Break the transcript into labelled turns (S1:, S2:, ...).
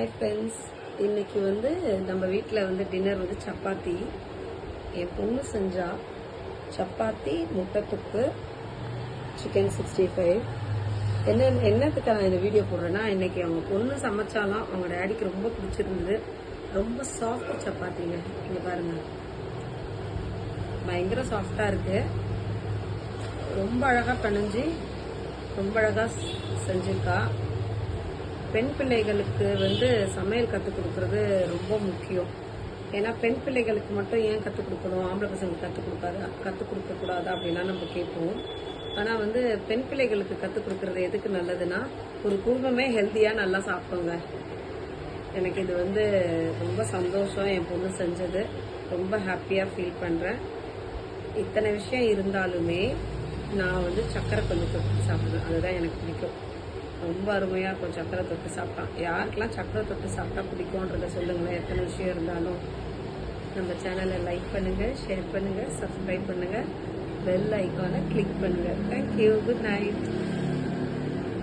S1: Hi friends, இன்னைக்கு நம்ம வீட்டில் டின்னர் சப்பாத்தி. என் பொண்ணு செஞ்சா சப்பாத்தி, முட்டை தொக்கு, சிக்கன் 65. என்னத்துக்கு நான் இந்த வீடியோ போடுறேன்னா, இன்னைக்கு அவங்க பொண்ணு சமைச்சாலாம் அவங்க டேடிக்கு ரொம்ப பிடிச்சிருந்தது. ரொம்ப சாஃப்ட் சப்பாத்திங்க. இங்கே பாருங்க, பயங்கர சாஃப்டா இருக்கு. ரொம்ப அழகா பிணைஞ்சு ரொம்ப அழகா செஞ்சிருக்கா. பெண் பிள்ளைகளுக்கு சமையல் கற்றுக் கொடுக்கறது ரொம்ப முக்கியம். ஏன்னா பெண் பிள்ளைகளுக்கு மட்டும் ஏன் கற்றுக் கொடுக்கணும், ஆம்பளை பசங்களுக்கு கற்றுக் கொடுக்க கூடாது அப்படின்னா நம்ம கேட்போம். ஆனால் பெண் பிள்ளைகளுக்கு கற்றுக் கொடுக்கறது எதுக்கு நல்லதுன்னா, ஒரு குடும்பமே ஹெல்த்தியாக நல்லா சாப்பிடுங்க. எனக்கு இது ரொம்ப சந்தோஷம். என் பொண்ணு செஞ்சது ரொம்ப ஹாப்பியாக ஃபீல் பண்ணுறேன். இத்தனை விஷயம் இருந்தாலுமே நான் சக்கரை கொஞ்சம் தொட்டு சாப்பிடுவேன். அதுதான் எனக்கு பிடிக்கும். ரொம்ப அருமையாக இருக்கும் சக்கரை தொட்டு சாப்பிட்டா. யாருக்கெல்லாம் சக்கரை தொட்டு சாப்பிட்டா பிடிக்கும்ன்றத சொல்லுங்களேன். எத்தனை விஷயம் இருந்தாலும் நம்ம சேனலை லைக் பண்ணுங்கள், ஷேர் பண்ணுங்கள், சப்ஸ்கிரைப் பண்ணுங்கள், பெல் ஐக்கானை கிளிக் பண்ணுங்கள். தேங்க்யூ. Good night.